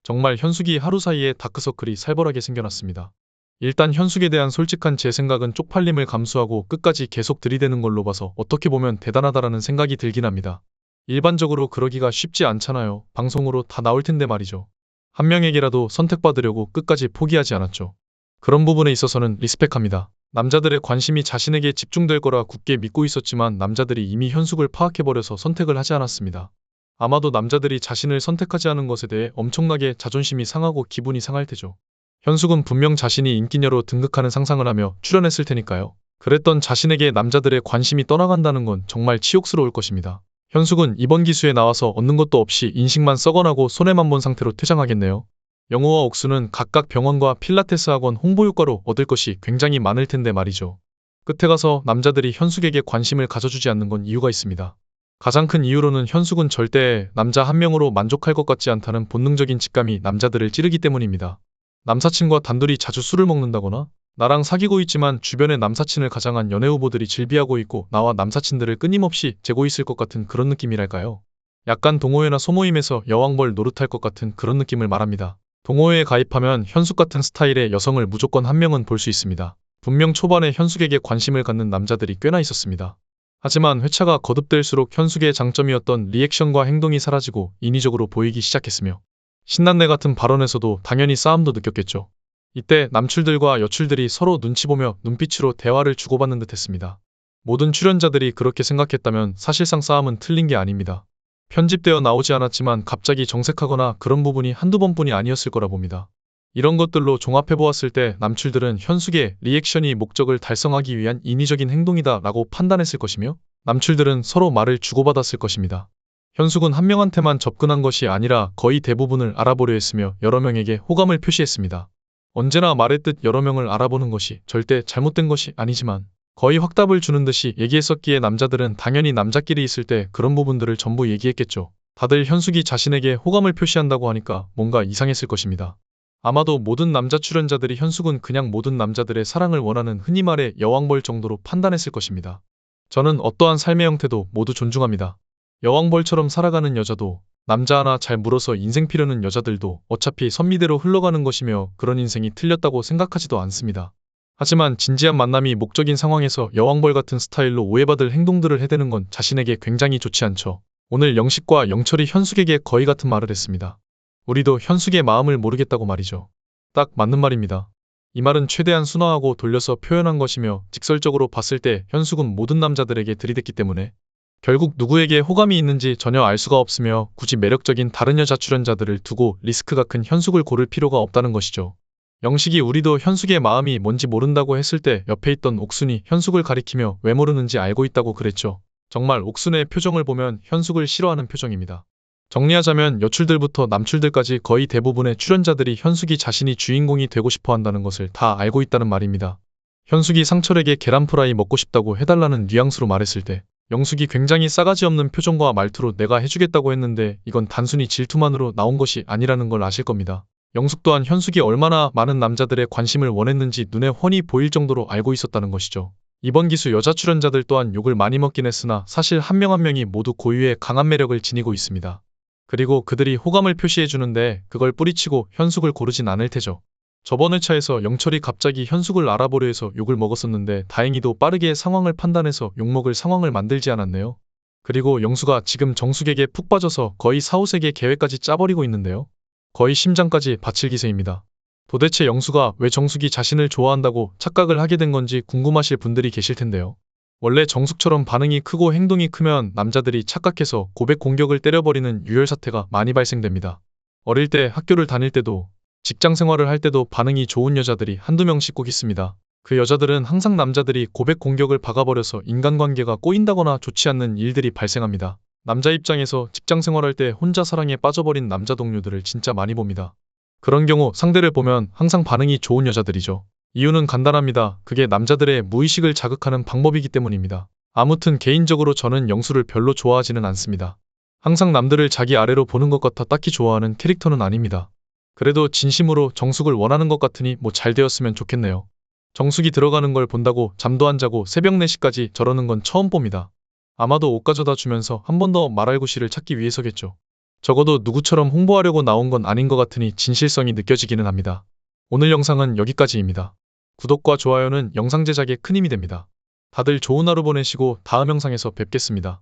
정말 현숙이 하루 사이에 다크서클이 살벌하게 생겨났습니다. 일단 현숙에 대한 솔직한 제 생각은 쪽팔림을 감수하고 끝까지 계속 들이대는 걸로 봐서 어떻게 보면 대단하다라는 생각이 들긴 합니다. 일반적으로 그러기가 쉽지 않잖아요. 방송으로 다 나올 텐데 말이죠. 한 명에게라도 선택받으려고 끝까지 포기하지 않았죠. 그런 부분에 있어서는 리스펙합니다. 남자들의 관심이 자신에게 집중될 거라 굳게 믿고 있었지만 남자들이 이미 현숙을 파악해버려서 선택을 하지 않았습니다. 아마도 남자들이 자신을 선택하지 않은 것에 대해 엄청나게 자존심이 상하고 기분이 상할 테죠. 현숙은 분명 자신이 인기녀로 등극하는 상상을 하며 출연했을 테니까요. 그랬던 자신에게 남자들의 관심이 떠나간다는 건 정말 치욕스러울 것입니다. 현숙은 이번 기수에 나와서 얻는 것도 없이 인식만 썩어나고 손해만 본 상태로 퇴장하겠네요. 영호와 옥수는 각각 병원과 필라테스 학원 홍보 효과로 얻을 것이 굉장히 많을 텐데 말이죠. 끝에 가서 남자들이 현숙에게 관심을 가져주지 않는 건 이유가 있습니다. 가장 큰 이유로는 현숙은 절대 남자 한 명으로 만족할 것 같지 않다는 본능적인 직감이 남자들을 찌르기 때문입니다. 남사친과 단둘이 자주 술을 먹는다거나 나랑 사귀고 있지만 주변에 남사친을 가장한 연애 후보들이 즐비하고 있고 나와 남사친들을 끊임없이 재고 있을 것 같은 그런 느낌이랄까요. 약간 동호회나 소모임에서 여왕벌 노릇할 것 같은 그런 느낌을 말합니다. 동호회에 가입하면 현숙 같은 스타일의 여성을 무조건 한 명은 볼 수 있습니다. 분명 초반에 현숙에게 관심을 갖는 남자들이 꽤나 있었습니다. 하지만 회차가 거듭될수록 현숙의 장점이었던 리액션과 행동이 사라지고 인위적으로 보이기 시작했으며 신난내 같은 발언에서도 당연히 싸움도 느꼈겠죠. 이때 남출들과 여출들이 서로 눈치 보며 눈빛으로 대화를 주고받는 듯 했습니다. 모든 출연자들이 그렇게 생각했다면 사실상 싸움은 틀린 게 아닙니다. 편집되어 나오지 않았지만 갑자기 정색하거나 그런 부분이 한두 번뿐이 아니었을 거라 봅니다. 이런 것들로 종합해보았을 때 남출들은 현숙의 리액션이 목적을 달성하기 위한 인위적인 행동이다 라고 판단했을 것이며 남출들은 서로 말을 주고받았을 것입니다. 현숙은 한 명한테만 접근한 것이 아니라 거의 대부분을 알아보려 했으며 여러 명에게 호감을 표시했습니다. 언제나 말했듯 여러 명을 알아보는 것이 절대 잘못된 것이 아니지만 거의 확답을 주는 듯이 얘기했었기에 남자들은 당연히 남자끼리 있을 때 그런 부분들을 전부 얘기했겠죠. 다들 현숙이 자신에게 호감을 표시한다고 하니까 뭔가 이상했을 것입니다. 아마도 모든 남자 출연자들이 현숙은 그냥 모든 남자들의 사랑을 원하는 흔히 말해 여왕벌 정도로 판단했을 것입니다. 저는 어떠한 삶의 형태도 모두 존중합니다. 여왕벌처럼 살아가는 여자도 남자 하나 잘 물어서 인생 피려는 여자들도 어차피 선미대로 흘러가는 것이며 그런 인생이 틀렸다고 생각하지도 않습니다. 하지만 진지한 만남이 목적인 상황에서 여왕벌 같은 스타일로 오해받을 행동들을 해대는 건 자신에게 굉장히 좋지 않죠. 오늘 영식과 영철이 현숙에게 거의 같은 말을 했습니다. 우리도 현숙의 마음을 모르겠다고 말이죠. 딱 맞는 말입니다. 이 말은 최대한 순화하고 돌려서 표현한 것이며 직설적으로 봤을 때 현숙은 모든 남자들에게 들이댔기 때문에 결국 누구에게 호감이 있는지 전혀 알 수가 없으며 굳이 매력적인 다른 여자 출연자들을 두고 리스크가 큰 현숙을 고를 필요가 없다는 것이죠. 영식이 우리도 현숙의 마음이 뭔지 모른다고 했을 때 옆에 있던 옥순이 현숙을 가리키며 왜 모르는지 알고 있다고 그랬죠. 정말 옥순의 표정을 보면 현숙을 싫어하는 표정입니다. 정리하자면 여출들부터 남출들까지 거의 대부분의 출연자들이 현숙이 자신이 주인공이 되고 싶어 한다는 것을 다 알고 있다는 말입니다. 현숙이 상철에게 계란 프라이 먹고 싶다고 해달라는 뉘앙스로 말했을 때 영숙이 굉장히 싸가지 없는 표정과 말투로 내가 해주겠다고 했는데 이건 단순히 질투만으로 나온 것이 아니라는 걸 아실 겁니다. 영숙 또한 현숙이 얼마나 많은 남자들의 관심을 원했는지 눈에 훤히 보일 정도로 알고 있었다는 것이죠. 이번 기수 여자 출연자들 또한 욕을 많이 먹긴 했으나 사실 한 명 한 명이 모두 고유의 강한 매력을 지니고 있습니다. 그리고 그들이 호감을 표시해주는데 그걸 뿌리치고 현숙을 고르진 않을 테죠. 저번 회차에서 영철이 갑자기 현숙을 알아보려 해서 욕을 먹었었는데 다행히도 빠르게 상황을 판단해서 욕먹을 상황을 만들지 않았네요. 그리고 영수가 지금 정숙에게 푹 빠져서 거의 사후세계 계획까지 짜버리고 있는데요. 거의 심장까지 바칠 기세입니다. 도대체 영수가 왜 정숙이 자신을 좋아한다고 착각을 하게 된 건지 궁금하실 분들이 계실 텐데요. 원래 정숙처럼 반응이 크고 행동이 크면 남자들이 착각해서 고백 공격을 때려버리는 유혈 사태가 많이 발생됩니다. 어릴 때 학교를 다닐 때도 직장 생활을 할 때도 반응이 좋은 여자들이 한두 명씩 꼭 있습니다. 그 여자들은 항상 남자들이 고백 공격을 박아버려서 인간관계가 꼬인다거나 좋지 않는 일들이 발생합니다. 남자 입장에서 직장 생활할 때 혼자 사랑에 빠져버린 남자 동료들을 진짜 많이 봅니다. 그런 경우 상대를 보면 항상 반응이 좋은 여자들이죠. 이유는 간단합니다. 그게 남자들의 무의식을 자극하는 방법이기 때문입니다. 아무튼 개인적으로 저는 영수를 별로 좋아하지는 않습니다. 항상 남들을 자기 아래로 보는 것 같아 딱히 좋아하는 캐릭터는 아닙니다. 그래도 진심으로 정숙을 원하는 것 같으니 뭐 잘 되었으면 좋겠네요. 정숙이 들어가는 걸 본다고 잠도 안 자고 새벽 4시까지 저러는 건 처음 봅니다. 아마도 옷 가져다 주면서 한 번 더 말할 구실을 찾기 위해서겠죠. 적어도 누구처럼 홍보하려고 나온 건 아닌 것 같으니 진실성이 느껴지기는 합니다. 오늘 영상은 여기까지입니다. 구독과 좋아요는 영상 제작에 큰 힘이 됩니다. 다들 좋은 하루 보내시고 다음 영상에서 뵙겠습니다.